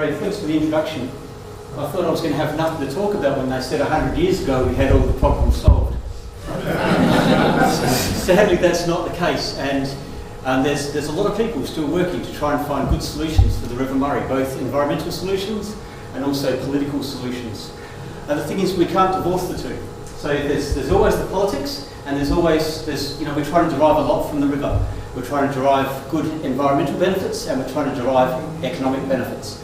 Ray, thanks for the introduction. I thought I was going to have nothing to talk about when they said 100 years ago we had all the problems solved. Sadly, that's not the case, and there's a lot of people still working to try and find good solutions for the River Murray, both environmental solutions and also political solutions. The thing is, we can't divorce the two. So there's always the politics, and we're trying to derive a lot from the river. We're trying to derive good environmental benefits, and we're trying to derive economic benefits.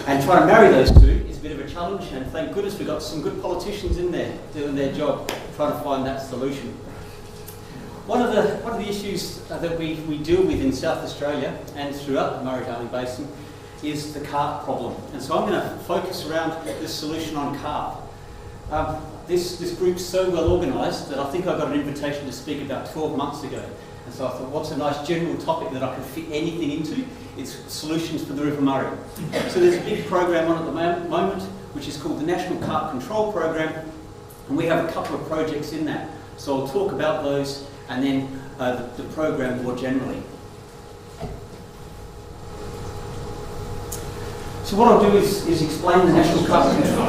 And trying to marry those two is a bit of a challenge, and thank goodness we've got some good politicians in there doing their job, trying to find that solution. One of the issues that we deal with in South Australia and throughout the Murray-Darling Basin is the carp problem. And so I'm going to focus around this solution on carp. This group's so well organised that I think I got an invitation to speak about 12 months ago. And so I thought, what's a nice general topic that I can fit anything into? It's solutions for the River Murray. So there's a big program on at the moment, which is called the National Carp Control Program, and we have a couple of projects in that. So I'll talk about those and then the program more generally. So what I'll do is explain the National Carp Control.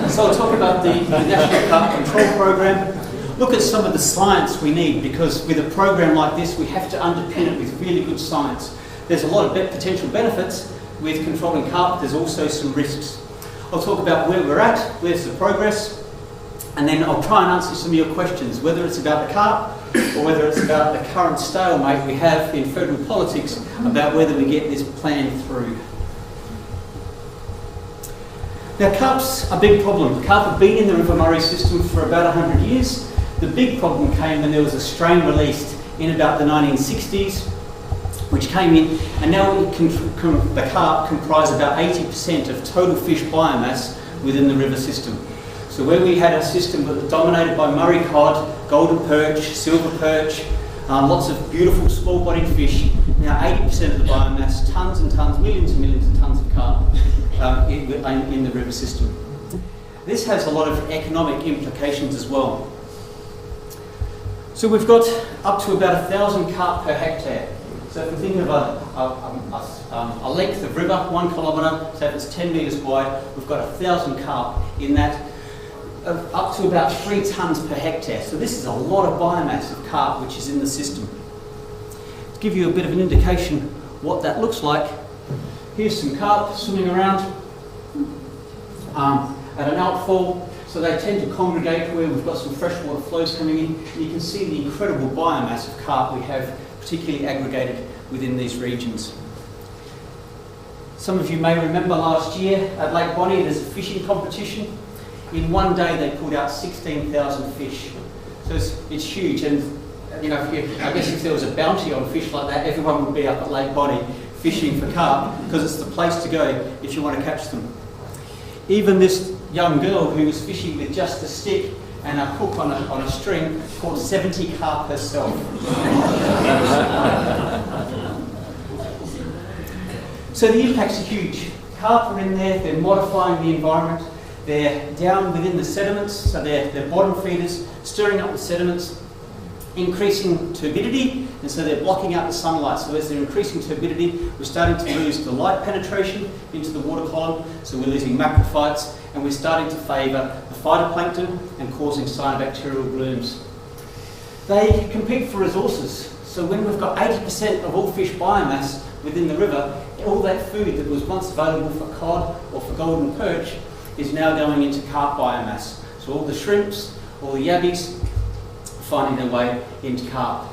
So I'll talk about the National Carp Control Program, look at some of the science we need, because with a program like this we have to underpin it with really good science. There's a lot of potential benefits with controlling carp, there's also some risks. I'll talk about where we're at, where's the progress, and then I'll try and answer some of your questions, whether it's about the carp or whether it's about the current stalemate we have in federal politics about whether we get this plan through. Now, carp's a big problem. Carp have been in the River Murray system for about 100 years. The big problem came when there was a strain released in about the 1960s, which came in, and now the carp comprise about 80% of total fish biomass within the river system. So where we had a system that was dominated by Murray cod, golden perch, silver perch, lots of beautiful small-bodied fish, now 80% of the biomass, tonnes and tonnes, millions and millions of tonnes of carp in the river system. This has a lot of economic implications as well. So we've got up to about 1,000 carp per hectare. So if we think of a length of river, 1 kilometre, so if it's 10 metres wide, we've got 1,000 carp in that, up to about 3 tonnes per hectare. So this is a lot of biomass of carp which is in the system. To give you a bit of an indication what that looks like, here's some carp swimming around at an outfall. So they tend to congregate where we've got some freshwater flows coming in. And you can see the incredible biomass of carp we have, particularly aggregated within these regions. Some of you may remember last year at Lake Barmera there's a fishing competition. In one day they pulled out 16,000 fish. So it's huge, and I guess if there was a bounty on fish like that, everyone would be up at Lake Barmera fishing for carp, because it's the place to go if you want to catch them. Even this young girl who was fishing with just a stick and a hook on a string caught 70 carp herself. So the impacts are huge. Carp are in there, they're modifying the environment, they're down within the sediments, so they're bottom feeders, stirring up the sediments, increasing turbidity, and so they're blocking out the sunlight. So as they're increasing turbidity, we're starting to lose the light penetration into the water column, so we're losing macrophytes, and we're starting to favour the phytoplankton and causing cyanobacterial blooms. They compete for resources, so when we've got 80% of all fish biomass within the river, all that food that was once available for cod or for golden perch is now going into carp biomass. So all the shrimps, all the yabbies, finding their way into carp.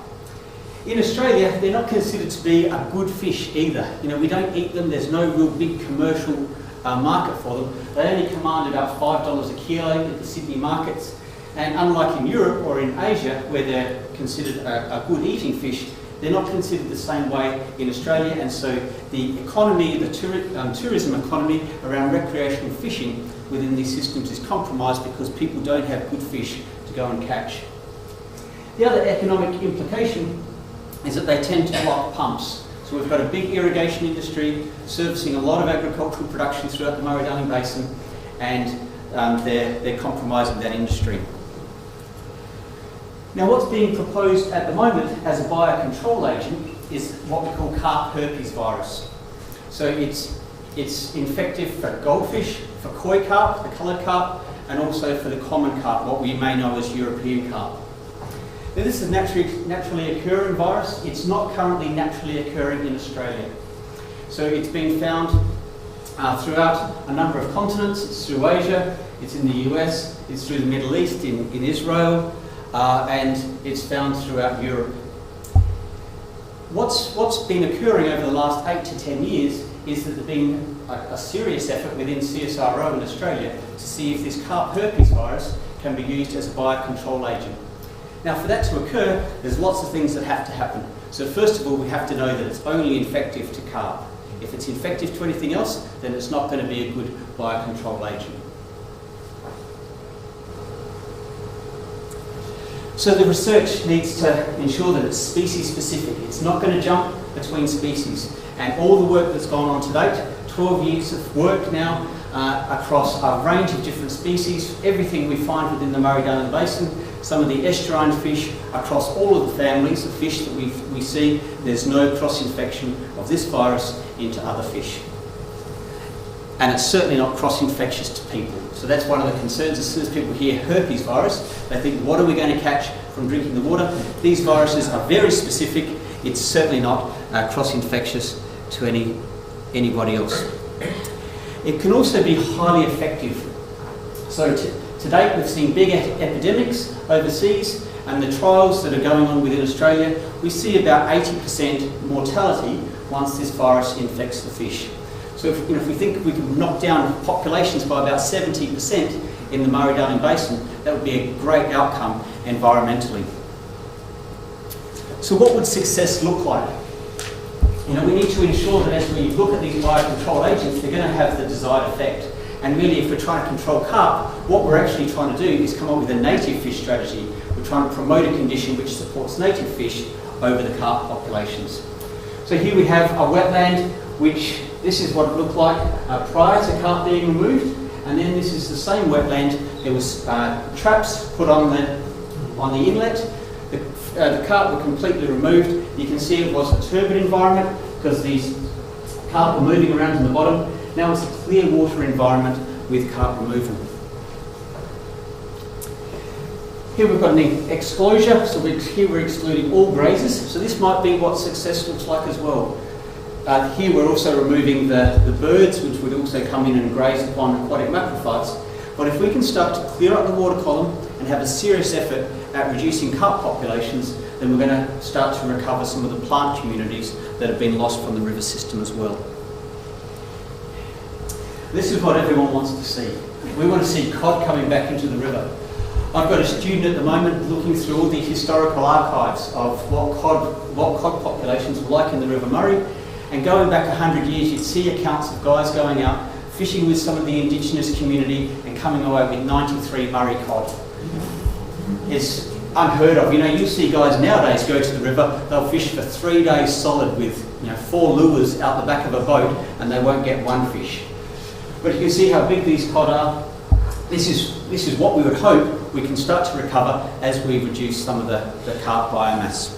In Australia, they're not considered to be a good fish either. We don't eat them, there's no real big commercial market for them. They only command about $5 a kilo at the Sydney markets. And unlike in Europe or in Asia, where they're considered a good eating fish, they're not considered the same way in Australia, and so the economy, the tourism economy around recreational fishing within these systems is compromised because people don't have good fish to go and catch. The other economic implication is that they tend to block pumps. So we've got a big irrigation industry servicing a lot of agricultural production throughout the Murray-Darling Basin, and they're compromising that industry. Now what's being proposed at the moment as a biocontrol agent is what we call Carp Herpes Virus. So it's infective for goldfish, for koi carp, the coloured carp, and also for the common carp, what we may know as European carp. Now this is a naturally occurring virus. It's not currently naturally occurring in Australia. So it's been found throughout a number of continents. It's through Asia, it's in the US, it's through the Middle East, in Israel, and it's found throughout Europe. What's been occurring over the last 8 to 10 years is that there's been a serious effort within CSIRO in Australia to see if this Carp Herpes virus can be used as a biocontrol agent. Now for that to occur, there's lots of things that have to happen. So first of all, we have to know that it's only infective to carp. If it's infective to anything else, then it's not going to be a good biocontrol agent. So the research needs to ensure that it's species specific. It's not going to jump between species. And all the work that's gone on to date, 12 years of work now across a range of different species, everything we find within the Murray-Darling Basin, some of the estuarine fish, across all of the families of fish that we see, there's no cross-infection of this virus into other fish. And it's certainly not cross-infectious to people. So that's one of the concerns. As soon as people hear herpes virus, they think, what are we going to catch from drinking the water? These viruses are very specific. It's certainly not cross-infectious to anybody else. It can also be highly effective. So to date, we've seen big epidemics overseas, and the trials that are going on within Australia, we see about 80% mortality once this virus infects the fish. So if we think we could knock down populations by about 70% in the Murray-Darling Basin, that would be a great outcome environmentally. So what would success look like? We need to ensure that as we look at these biocontrol agents, they're going to have the desired effect. And really, if we're trying to control carp, what we're actually trying to do is come up with a native fish strategy. We're trying to promote a condition which supports native fish over the carp populations. So here we have a wetland, which this is what it looked like prior to carp being removed, and then this is the same wetland. There was traps put on the inlet. The carp were completely removed. You can see it was a turbid environment because these carp were moving around in the bottom. Now it's a clear water environment with carp removal. Here we've got an exclosure, so here we're excluding all grazers. So this might be what success looks like as well. Here we're also removing the birds, which would also come in and graze upon aquatic macrophytes. But if we can start to clear up the water column and have a serious effort at reducing carp populations, then we're going to start to recover some of the plant communities that have been lost from the river system as well. This is what everyone wants to see. We want to see cod coming back into the river. I've got a student at the moment looking through all the historical archives of what cod populations were like in the River Murray, and going back 100 years you'd see accounts of guys going out fishing with some of the indigenous community and coming away with 93 Murray cod. It's unheard of. You see guys nowadays go to the river, they'll fish for 3 days solid with 4 lures out the back of a boat and they won't get one fish. But you can see how big these cod are. This is what we would hope we can start to recover as we reduce some of the carp biomass.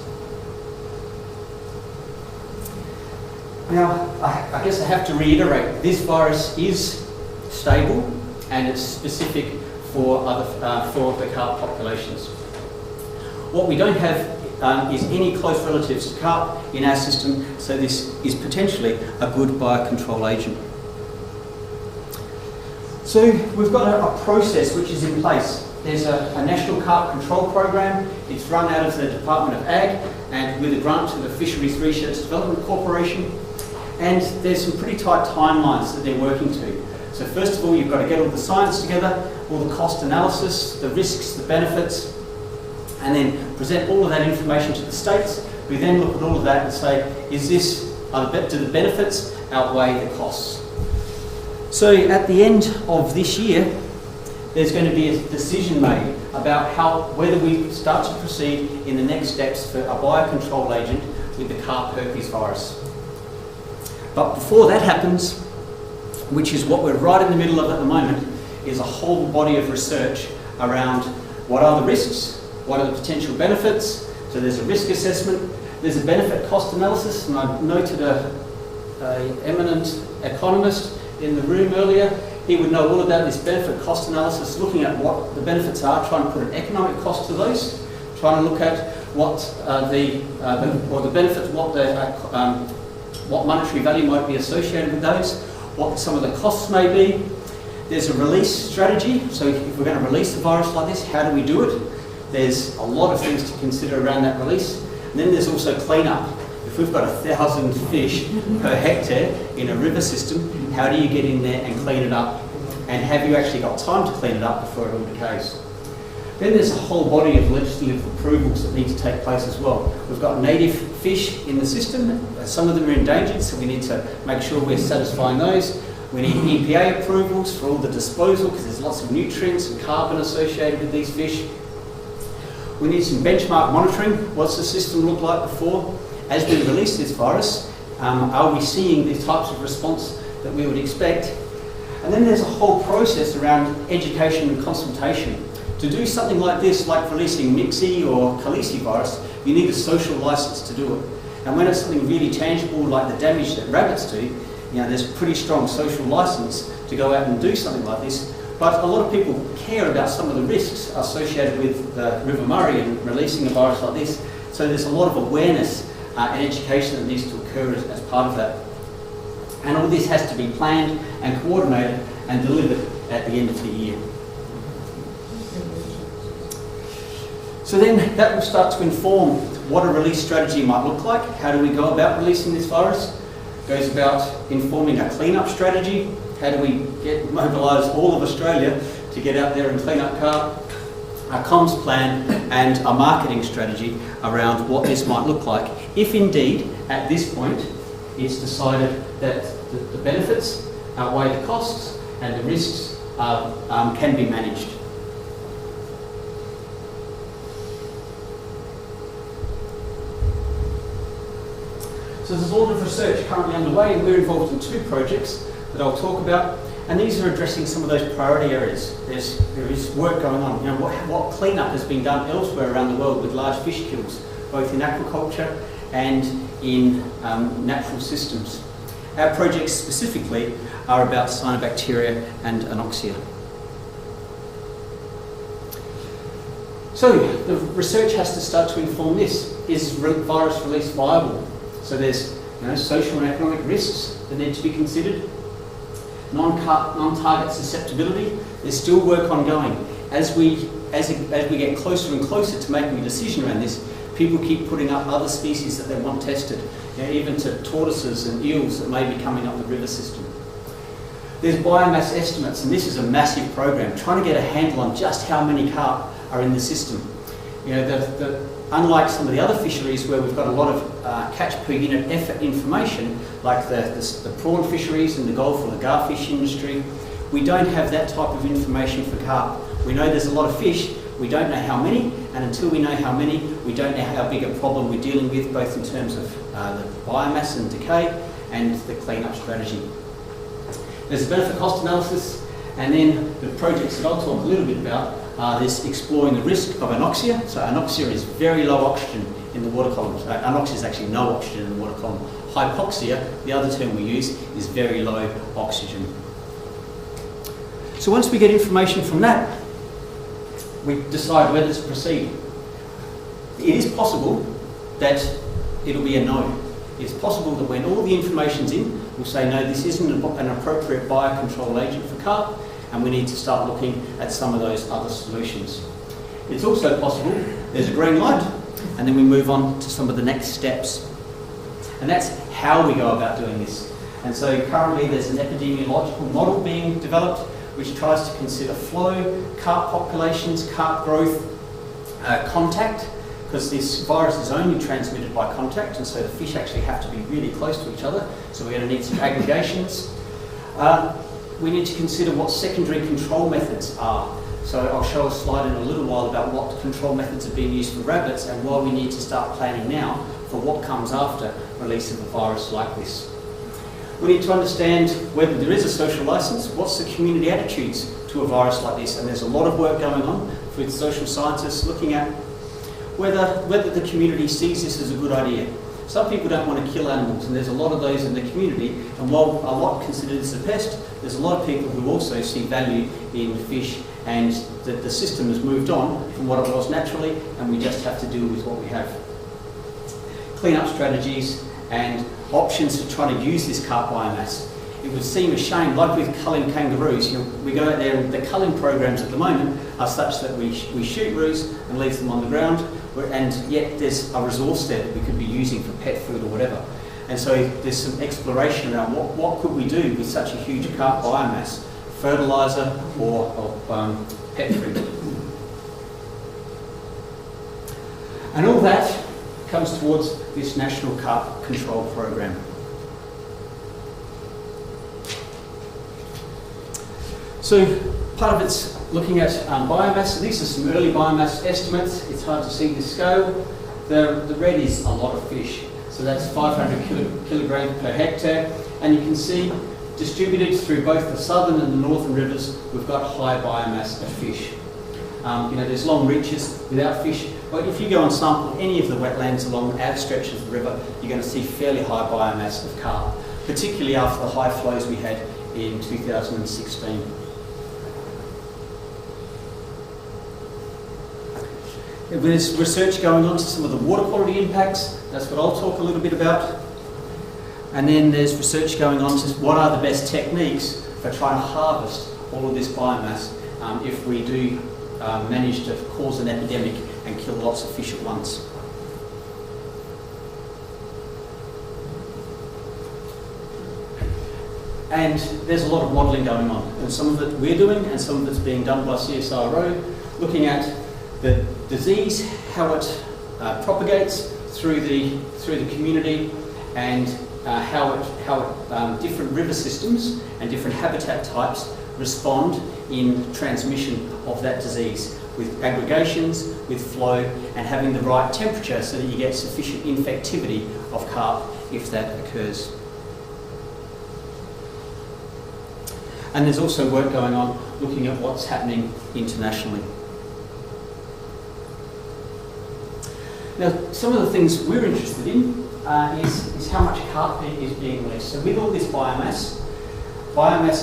Now, I guess I have to reiterate, this virus is stable and it's specific for the carp populations. What we don't have is any close relatives to carp in our system, so this is potentially a good biocontrol agent. So we've got a process which is in place. There's a national carp control program. It's run out of the Department of Ag and with a grant to the Fisheries Research Development Corporation. And there's some pretty tight timelines that they're working to. So first of all, you've got to get all the science together, all the cost analysis, the risks, the benefits, and then present all of that information to the states. We then look at all of that and say, do the benefits outweigh the costs? So at the end of this year, there's going to be a decision made about whether we start to proceed in the next steps for a biocontrol agent with the Carp Herpes Virus. But before that happens, which is what we're right in the middle of at the moment, is a whole body of research around what are the risks, what are the potential benefits? So there's a risk assessment, there's a benefit cost analysis, and I noted a eminent economist in the room earlier. He would know all about this benefit cost analysis, looking at what the benefits are, trying to put an economic cost to those, trying to look at what the benefits, what monetary value might be associated with those, what some of the costs may be. There's a release strategy, so if we're going to release a virus like this, how do we do it? There's a lot of things to consider around that release. And then there's also cleanup. If we've got 1,000 fish per hectare in a river system, how do you get in there and clean it up? And have you actually got time to clean it up before it all decays? Then there's a whole body of legislative approvals that need to take place as well. We've got native fish in the system. Some of them are endangered, so we need to make sure we're satisfying those. We need EPA approvals for all the disposal, because there's lots of nutrients and carbon associated with these fish. We need some benchmark monitoring. What's the system look like before? As we release this virus, are we seeing the types of response that we would expect? And then there's a whole process around education and consultation. To do something like this, like releasing MIXI or Khaleesi virus, you need a social license to do it. And when it's something really tangible, like the damage that rabbits do, there's a pretty strong social license to go out and do something like this. But a lot of people care about some of the risks associated with the River Murray and releasing a virus like this. So there's a lot of awareness and education that needs to occur as part of that. And all this has to be planned and coordinated and delivered at the end of the year. So then that will start to inform what a release strategy might look like. How do we go about releasing this virus? It goes about informing a cleanup strategy. How do we mobilise all of Australia to get out there and clean up carp? A comms plan and a marketing strategy around what this might look like, if indeed at this point it's decided that the benefits outweigh the costs and the risks can be managed. So there's a lot of research currently underway, and we're involved in 2 projects that I'll talk about, and these are addressing some of those priority areas. There is work going on. What cleanup has been done elsewhere around the world with large fish kills, both in aquaculture and in natural systems. Our projects specifically are about cyanobacteria and anoxia. So the research has to start to inform this. Is virus release viable? So there's social and economic risks that need to be considered. Non-target susceptibility, there's still work ongoing. As we get closer and closer to making a decision around this, people keep putting up other species that they want tested, even to tortoises and eels that may be coming up the river system. There's biomass estimates, and this is a massive program, trying to get a handle on just how many carp are in the system. Unlike some of the other fisheries where we've got a lot of catch per unit effort information, like the prawn fisheries and the Gulf or the garfish industry, we don't have that type of information for carp. We know there's a lot of fish, we don't know how many, and until we know how many, we don't know how big a problem we're dealing with, both in terms of the biomass and decay and the cleanup strategy. There's a benefit cost analysis, and then the projects that I'll talk a little bit about are this exploring the risk of anoxia. So anoxia is very low oxygen in the water column. So anoxia is actually no oxygen in the water column. Hypoxia, the other term we use, is very low oxygen. So once we get information from that, we decide whether to proceed. It is possible that it'll be a no. It's possible that when all the information's in, we'll say, no, this isn't an appropriate biocontrol agent for carp, and we need to start looking at some of those other solutions. It's also possible there's a green light, and then we move on to some of the next steps. And that's how we go about doing this. And so currently there's an epidemiological model being developed which tries to consider flow, carp populations, carp growth, contact, because this virus is only transmitted by contact, and so the fish actually have to be really close to each other, so we're going to need some aggregations. We need to consider what secondary control methods are. So I'll show a slide in a little while about what control methods are being used for rabbits and why we need to start planning now for what comes after release of a virus like this. We need to understand whether there is a social license, what's the community attitudes to a virus like this, and there's a lot of work going on with social scientists looking at whether the community sees this as a good idea. Some people don't want to kill animals, and there's a lot of those in the community, and while a lot consider this a pest, there's a lot of people who also see value in fish, and that the system has moved on from what it was naturally, and we just have to deal with what we have. Clean-up strategies and options for trying to use this carp biomass. It would seem a shame, like with culling kangaroos, we go out there and the culling programs at the moment are such that we shoot roos and leave them on the ground, and yet there's a resource there that we could be using for pet food or whatever. And so there's some exploration around what could we do with such a huge carp biomass, fertiliser or pet food. And all that comes towards this National Carp Control Program. So part of it's looking at biomass. So these are some early biomass estimates. It's hard to see the scale. The red is a lot of fish. So that's 500 kilograms per hectare. And you can see distributed through both the southern and the northern rivers, we've got high biomass of fish. There's long reaches without fish. But if you go and sample any of the wetlands along the stretches of the river, you're going to see fairly high biomass of carp, particularly after the high flows we had in 2016. There's research going on to some of the water quality impacts. That's what I'll talk a little bit about. And then there's research going on to what are the best techniques for trying to harvest all of this biomass if we do manage to cause an epidemic and kill lots of fish at once. And there's a lot of modelling going on, and some of it we're doing and some of it's being done by CSIRO, looking at the disease, how it propagates through the community, and how different river systems and different habitat types respond in transmission of that disease, with aggregations, with flow, and having the right temperature so that you get sufficient infectivity of carp if that occurs. And there's also work going on looking at what's happening internationally. Now, some of the things we're interested in is how much carp is being released. So with all this biomass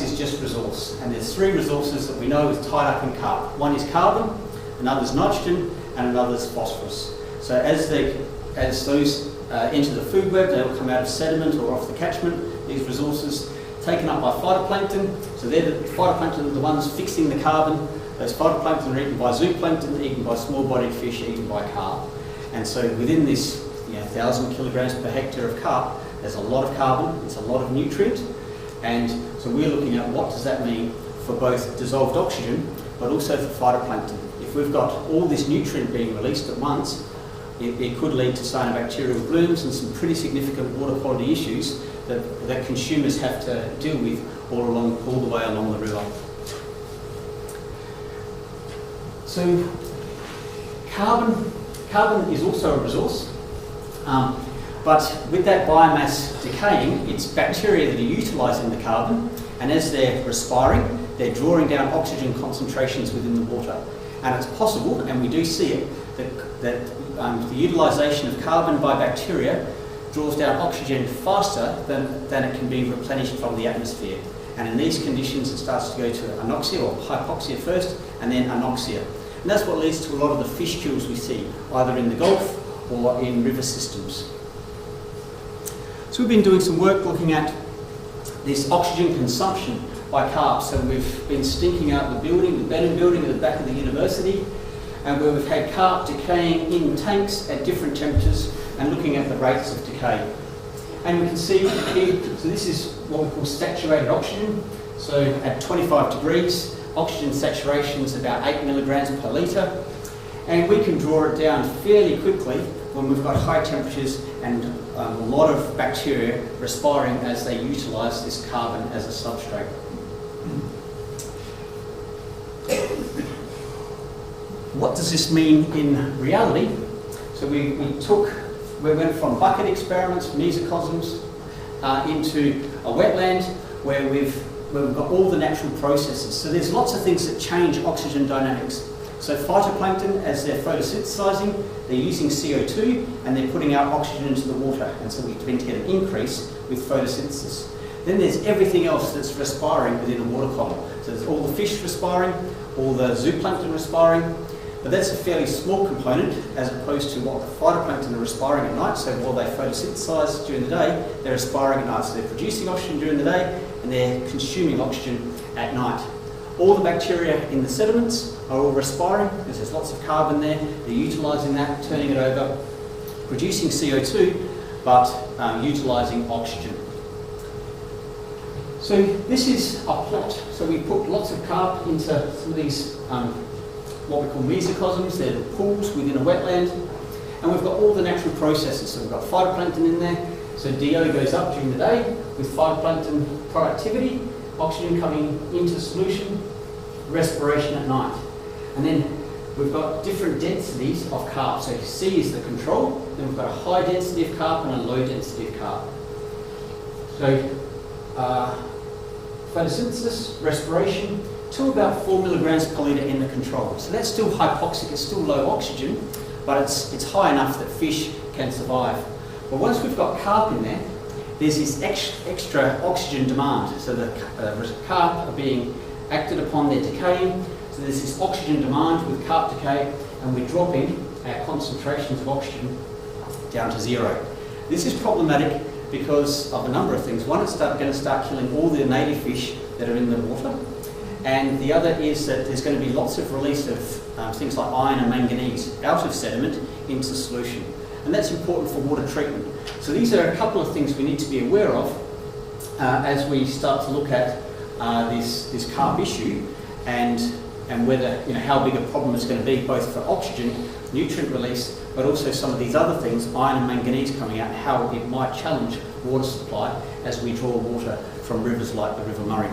is just resource, and there's three resources that we know is tied up in carp. One is carbon, another's nitrogen, and another's phosphorus. So as those enter the food web, they'll come out of sediment or off the catchment, these resources taken up by phytoplankton. So they're the phytoplankton are the ones fixing the carbon. Those phytoplankton are eaten by zooplankton, eaten by small-bodied fish, eaten by carp. And so within this 1,000 kilograms per hectare of carp, there's a lot of carbon, it's a lot of nutrient, and so we're looking at what does that mean for both dissolved oxygen, but also for phytoplankton. If we've got all this nutrient being released at once, it could lead to cyanobacterial blooms and some pretty significant water quality issues that consumers have to deal with all the way along the river. So carbon is also a resource, but with that biomass decaying, it's bacteria that are utilising the carbon, and as they're respiring, they're drawing down oxygen concentrations within the water. And it's possible, and we do see it, that the utilisation of carbon by bacteria draws down oxygen faster than it can be replenished from the atmosphere. And in these conditions, it starts to go to anoxia or hypoxia first, and then anoxia. And that's what leads to a lot of the fish kills we see, either in the Gulf or in river systems. So we've been doing some work looking at this oxygen consumption by carp. So we've been stinking out the building, the Benham building at the back of the university, and where we've had carp decaying in tanks at different temperatures and looking at the rates of decay. And we can see here, so this is what we call saturated oxygen. So at 25 degrees, oxygen saturation is about 8 milligrams per litre, and we can draw it down fairly quickly when we've got high temperatures and a lot of bacteria respiring as they utilise this carbon as a substrate. What does this mean in reality? So we went from bucket experiments, mesocosms, into a wetland where we've got all the natural processes. So there's lots of things that change oxygen dynamics. So phytoplankton, as they're photosynthesizing, they're using CO2 and they're putting out oxygen into the water, and so we tend to get an increase with photosynthesis. Then there's everything else that's respiring within a water column. So there's all the fish respiring, all the zooplankton respiring, but that's a fairly small component as opposed to what the phytoplankton are respiring at night. So while they photosynthesize during the day, they're respiring at night. So they're producing oxygen during the day and they're consuming oxygen at night. All the bacteria in the sediments are all respiring because there's lots of carbon there. They're utilising that, turning it over, producing CO2, but utilising oxygen. So this is a plot. So we put lots of carp into some of these what we call mesocosms. They're the pools within a wetland. And we've got all the natural processes. So we've got phytoplankton in there. So DO goes up during the day with phytoplankton productivity, oxygen coming into solution, respiration at night. And then we've got different densities of carp. So C is the control, then we've got a high density of carp and a low density of carp. So photosynthesis, respiration, to about 4 milligrams per litre in the control. So that's still hypoxic, it's still low oxygen, but it's high enough that fish can survive. But once we've got carp in there, there's this extra oxygen demand. So the carp are being acted upon, they're decaying. So there's this oxygen demand with carp decay, and we're dropping our concentrations of oxygen down to zero. This is problematic because of a number of things. One, it's going to start killing all the native fish that are in the water. And the other is that there's going to be lots of release of things like iron and manganese out of sediment into solution. And that's important for water treatment. So these are a couple of things we need to be aware of as we start to look at this carp issue and whether, how big a problem it's going to be both for oxygen, nutrient release, but also some of these other things, iron and manganese coming out, how it might challenge water supply as we draw water from rivers like the River Murray.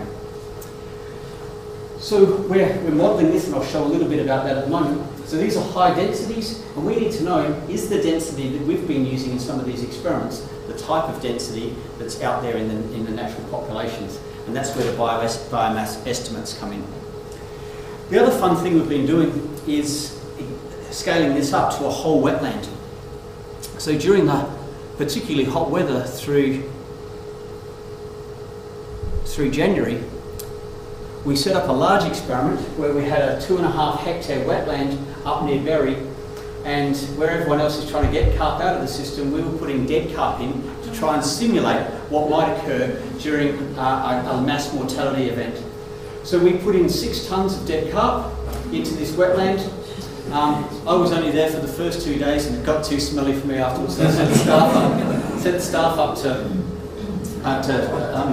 So we're modelling this, and I'll show a little bit about that at the moment. So these are high densities, and we need to know, is the density that we've been using in some of these experiments the type of density that's out there in the natural populations? And that's where the biomass estimates come in. The other fun thing we've been doing is scaling this up to a whole wetland. So during the particularly hot weather through January, we set up a large experiment where we had a 2.5 hectare wetland up near Berry, and where everyone else is trying to get carp out of the system, we were putting dead carp in to try and simulate what might occur during a mass mortality event. So we put in 6 tonnes of dead carp into this wetland. I was only there for the first 2 days and it got too smelly for me afterwards, so I sent the staff up to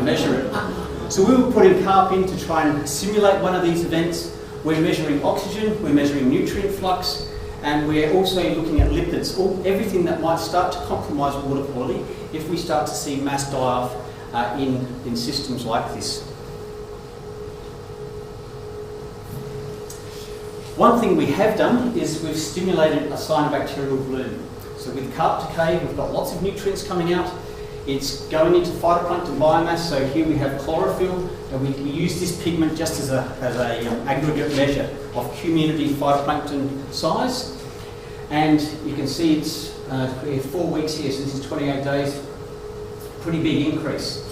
measure it. So we were putting carp in to try and simulate one of these events. We're measuring oxygen, we're measuring nutrient flux, and we're also looking at lipids, everything that might start to compromise water quality if we start to see mass die-off in systems like this. One thing we have done is we've stimulated a cyanobacterial bloom. So with carp decay, we've got lots of nutrients coming out. It's going into phytoplankton biomass. So here we have chlorophyll, and we use this pigment just as an aggregate measure of community phytoplankton size. And you can see it's 4 weeks here, so this is 28 days. Pretty big increase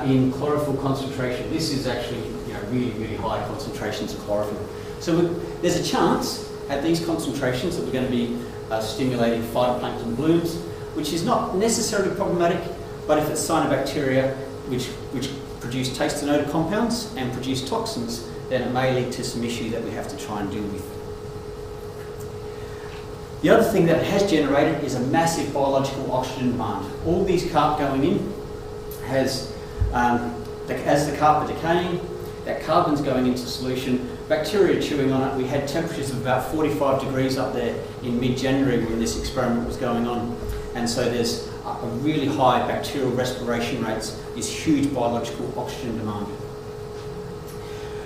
in chlorophyll concentration. This is actually really, really high concentrations of chlorophyll. So there's a chance at these concentrations that we're going to be stimulating phytoplankton blooms, which is not necessarily problematic, but if it's cyanobacteria which produce taste and odour compounds and produce toxins, then it may lead to some issue that we have to try and deal with. The other thing that it has generated is a massive biological oxygen demand. All these carp going in has, as the carp are decaying, that carbon's going into solution, bacteria chewing on it. We had temperatures of about 45 degrees up there in mid-January when this experiment was going on. And so there's a really high bacterial respiration rates, this huge biological oxygen demand.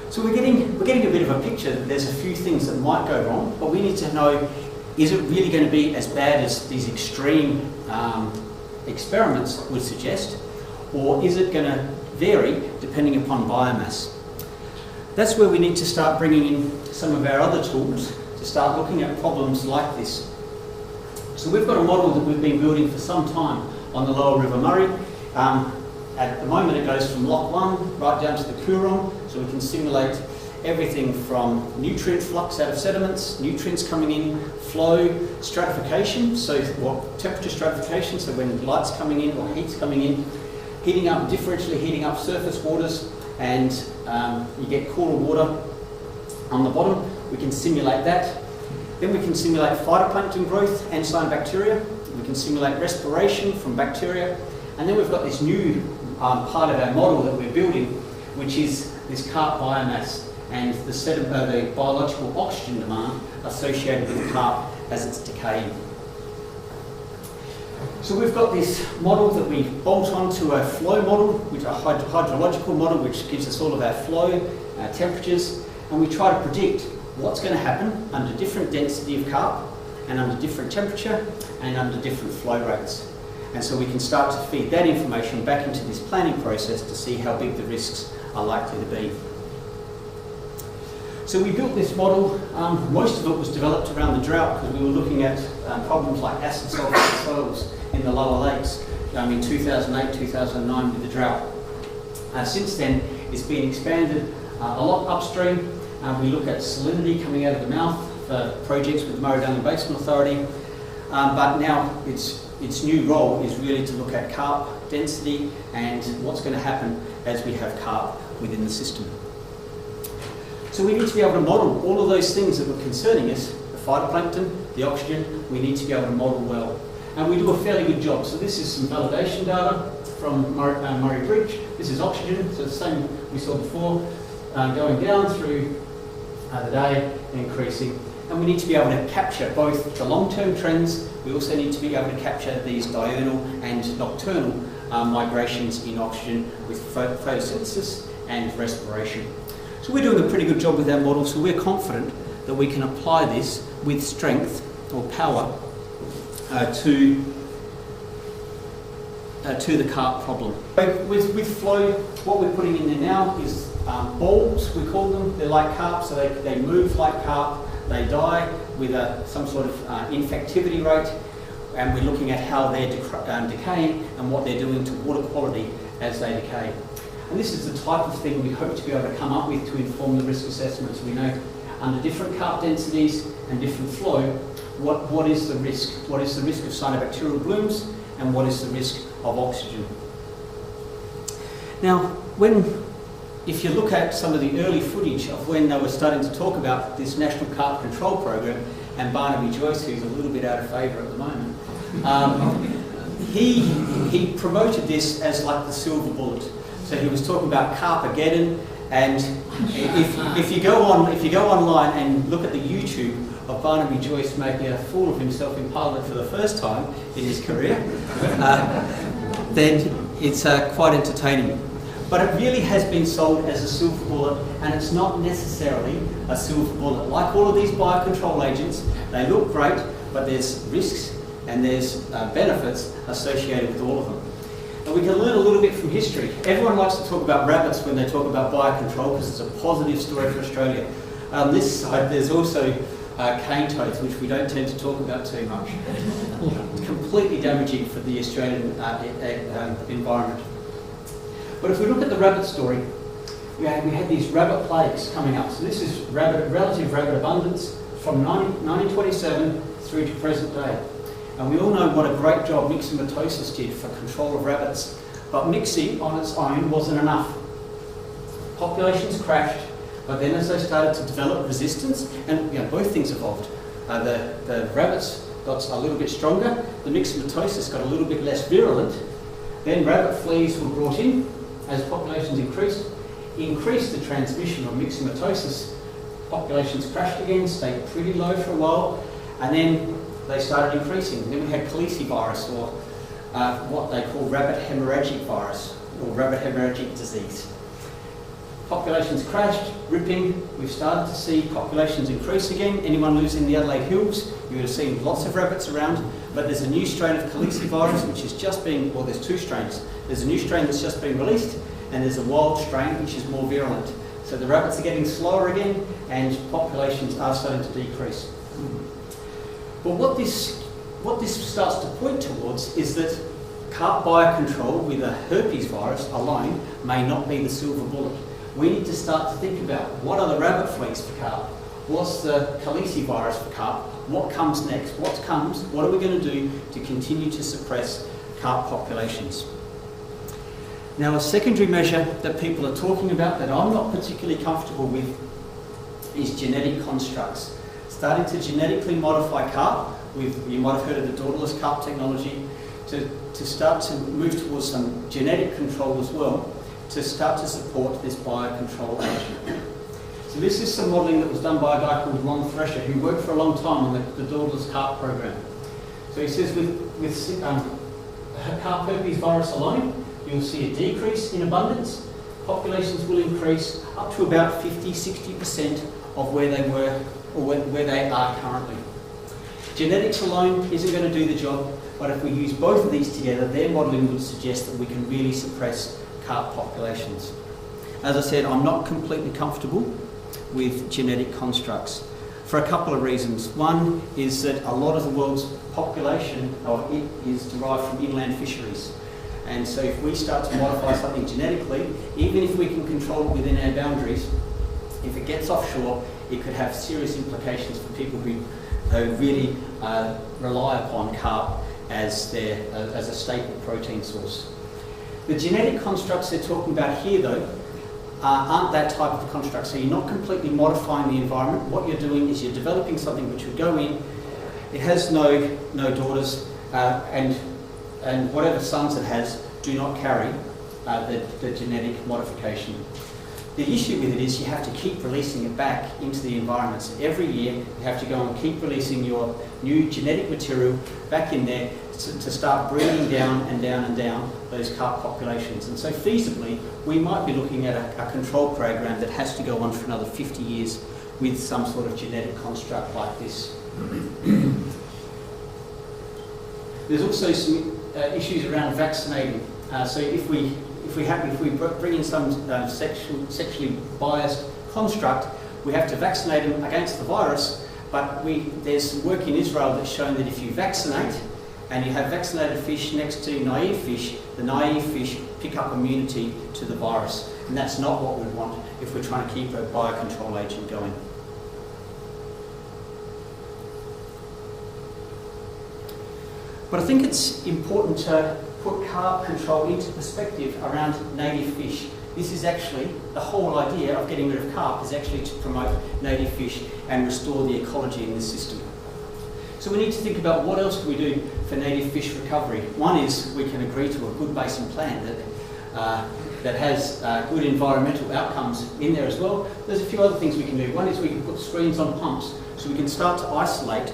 So we're getting a bit of a picture that there's a few things that might go wrong, but we need to know, is it really going to be as bad as these extreme experiments would suggest, or is it going to vary depending upon biomass? That's where we need to start bringing in some of our other tools to start looking at problems like this. So we've got a model that we've been building for some time on the lower River Murray. At the moment it goes from Lock 1 right down to the Coorong, so we can simulate everything from nutrient flux out of sediments, nutrients coming in, flow, stratification, so temperature stratification, so when light's coming in or heat's coming in, heating up, differentially heating up surface waters, and you get cooler water on the bottom. We can simulate that. Then we can simulate phytoplankton growth and cyanobacteria. We can simulate respiration from bacteria. And then we've got this new part of our model that we're building, which is this carp biomass and the biological oxygen demand associated with the carp as it's decaying. So we've got this model that we bolt onto a flow model, which is a hydrological model, which gives us all of our flow, our temperatures, and we try to predict what's going to happen under different density of carp and under different temperature and under different flow rates. And so we can start to feed that information back into this planning process to see how big the risks are likely to be. So we built this model. Most of it was developed around the drought because we were looking at problems like acid sulfate soils in the lower lakes in 2008, 2009 with the drought. Since then, it's been expanded a lot upstream. We look at salinity coming out of the mouth for projects with the Murray-Darling Basin Authority, but now its new role is really to look at carp density and what's going to happen as we have carp within the system. So we need to be able to model all of those things that were concerning us, the phytoplankton, the oxygen, we need to be able to model well. And we do a fairly good job. So this is some validation data from Murray Bridge. This is oxygen, so the same we saw before, going down through the day and increasing. And we need to be able to capture both the long-term trends. We also need to be able to capture these diurnal and nocturnal migrations in oxygen with photosynthesis and respiration. So we're doing a pretty good job with our model, so we're confident that we can apply this with strength or power to the carp problem. With flow, what we're putting in there now is balls, we call them. They're like carp, so they move like carp. They die with some sort of infectivity rate, and we're looking at how they're decaying and what they're doing to water quality as they decay. And this is the type of thing we hope to be able to come up with to inform the risk assessments. We know under different carp densities and different flow, what is the risk? What is the risk of cyanobacterial blooms, and what is the risk of oxygen? Now, if you look at some of the early footage of when they were starting to talk about this National Carp Control Program, and Barnaby Joyce, who's a little bit out of favour at the moment, he promoted this as like the silver bullet. So he was talking about Carpageddon, and if you go online and look at the YouTube of Barnaby Joyce making a fool of himself in Parliament for the first time in his career, then it's quite entertaining. But it really has been sold as a silver bullet, and it's not necessarily a silver bullet. Like all of these biocontrol agents, they look great, but there's risks and there's benefits associated with all of them. And we can learn a little bit from history. Everyone likes to talk about rabbits when they talk about biocontrol because it's a positive story for Australia. On this side, there's also cane toads, which we don't tend to talk about too much. Completely damaging for the Australian environment. But if we look at the rabbit story, we had these rabbit plagues coming up. So this is relative rabbit abundance from 1927 through to present day. And we all know what a great job myxomatosis did for control of rabbits. But MIXI on its own wasn't enough. Populations crashed, but then as they started to develop resistance, and both things evolved. The rabbits got a little bit stronger, the myxomatosis got a little bit less virulent, then rabbit fleas were brought in as populations increased the transmission of myxomatosis. Populations crashed again, stayed pretty low for a while, and then they started increasing. Then we had calicivirus, or what they call rabbit hemorrhagic virus, or rabbit hemorrhagic disease. Populations crashed, ripping. We've started to see populations increase again. Anyone who lives in the Adelaide Hills, you would have seen lots of rabbits around, but there's a new strain of calicivirus which is just being, well, there's two strains. There's a new strain that's just been released, and there's a wild strain which is more virulent. So the rabbits are getting slower again, and populations are starting to decrease. But what this starts to point towards is that carp biocontrol with a herpes virus alone may not be the silver bullet. We need to start to think about what are the rabbit fleas for carp, what's the calicivirus for carp, what comes next, what are we going to do to continue to suppress carp populations. Now, a secondary measure that people are talking about that I'm not particularly comfortable with is genetic constructs. Starting to genetically modify carp, you might have heard of the daughterless carp technology, to start to move towards some genetic control as well, to start to support this biocontrol agent. So this is some modelling that was done by a guy called Ron Thresher, who worked for a long time on the daughterless carp program. So he says with Carp Herpes Virus alone, you'll see a decrease in abundance. Populations will increase up to about 50-60% of where they were or where they are currently. Genetics alone isn't going to do the job, but if we use both of these together, their modelling would suggest that we can really suppress carp populations. As I said, I'm not completely comfortable with genetic constructs for a couple of reasons. One is that a lot of the world's population is derived from inland fisheries. And so if we start to modify something genetically, even if we can control it within our boundaries, if it gets offshore, it could have serious implications for people who really rely upon carp as a staple protein source. The genetic constructs they're talking about here, though, aren't that type of construct. So you're not completely modifying the environment. What you're doing is you're developing something which would go in. It has no daughters, and whatever sons it has do not carry the genetic modification. The issue with it is you have to keep releasing it back into the environment. So every year you have to go and keep releasing your new genetic material back in there to start breeding down and down and down those carp populations. And so feasibly, we might be looking at a control program that has to go on for another 50 years with some sort of genetic construct like this. There's also some issues around vaccinating. So if we bring in some sexually biased construct, we have to vaccinate them against the virus, but there's some work in Israel that's shown that if you vaccinate and you have vaccinated fish next to naive fish, the naive fish pick up immunity to the virus. And that's not what we want if we're trying to keep a biocontrol agent going. But I think it's important to put carp control into perspective around native fish. This is actually, the whole idea of getting rid of carp is actually to promote native fish and restore the ecology in the system. So we need to think about what else can we do for native fish recovery. One is we can agree to a good basin plan that has good environmental outcomes in there as well. There's a few other things we can do. One is we can put screens on pumps so we can start to isolate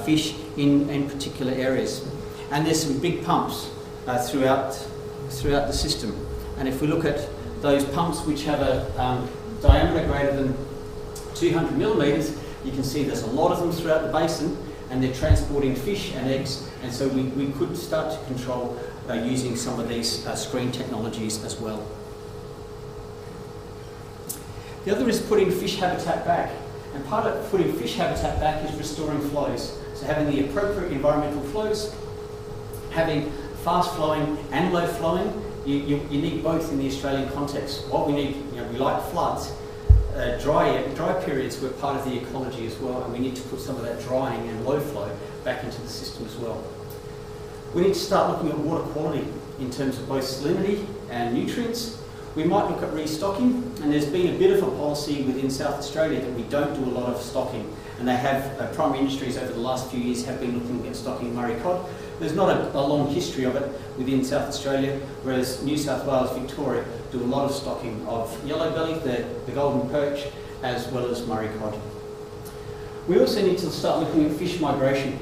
fish in particular areas. And there's some big pumps throughout the system. And if we look at those pumps which have a diameter greater than 200 millimetres, you can see there's a lot of them throughout the basin, and they're transporting fish and eggs, and so we could start to control using some of these screen technologies as well. The other is putting fish habitat back, and part of putting fish habitat back is restoring flows. So having the appropriate environmental flows, having fast flowing and low flowing. You need both in the Australian context. What we need, we like floods. Dry periods were part of the ecology as well, and we need to put some of that drying and low flow back into the system as well. We need to start looking at water quality in terms of both salinity and nutrients. We might look at restocking, and there's been a bit of a policy within South Australia that we don't do a lot of stocking, and they have, primary industries over the last few years have been looking at stocking Murray cod. There's not a long history of it within South Australia, whereas New South Wales, Victoria do a lot of stocking of yellow belly, the golden perch, as well as Murray cod. We also need to start looking at fish migration.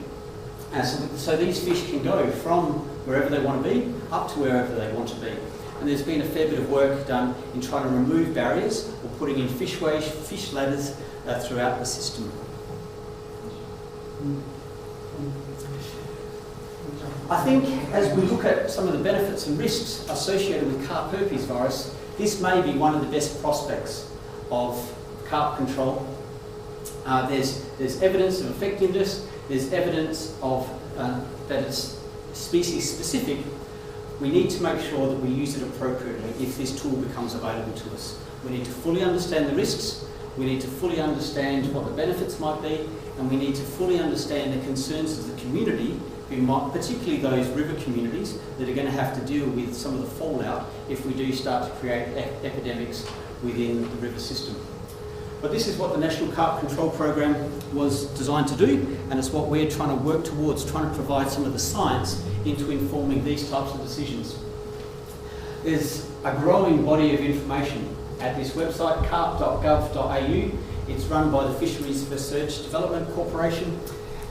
So these fish can go from wherever they want to be up to wherever they want to be. And there's been a fair bit of work done in trying to remove barriers or putting in fishways, fish ladders throughout the system. I think as we look at some of the benefits and risks associated with Carp Herpes virus, this may be one of the best prospects of carp control There's evidence of effectiveness, there's evidence of that it's species specific. We need to make sure that we use it appropriately if this tool becomes available to us. We need to fully understand the risks, we need to fully understand what the benefits might be, and we need to fully understand the concerns of the community, who might, particularly those river communities that are going to have to deal with some of the fallout if we do start to create epidemics within the river system. But this is what the National Carp Control Program was designed to do, and it's what we're trying to work towards, trying to provide some of the science into informing these types of decisions. There's a growing body of information at this website, carp.gov.au. It's run by the Fisheries Research Development Corporation,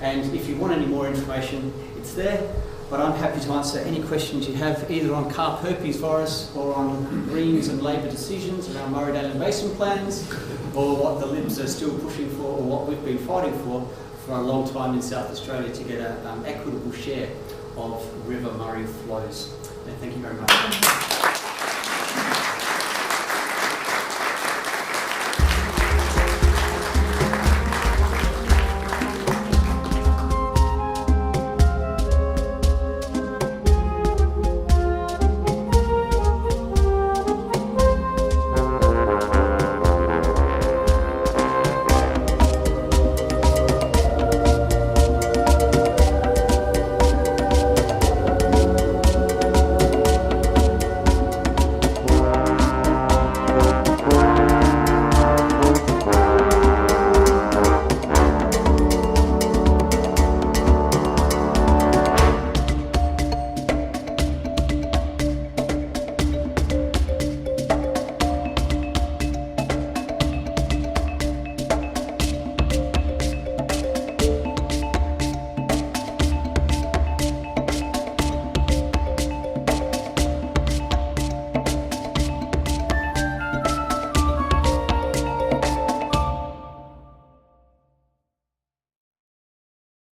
and if you want any more information, it's there. But I'm happy to answer any questions you have, either on Carp Herpes Virus or on Greens and Labor decisions around Murray-Darling Basin plans, or what the Libs are still pushing for, or what we've been fighting for a long time in South Australia to get an equitable share of River Murray flows. And thank you very much.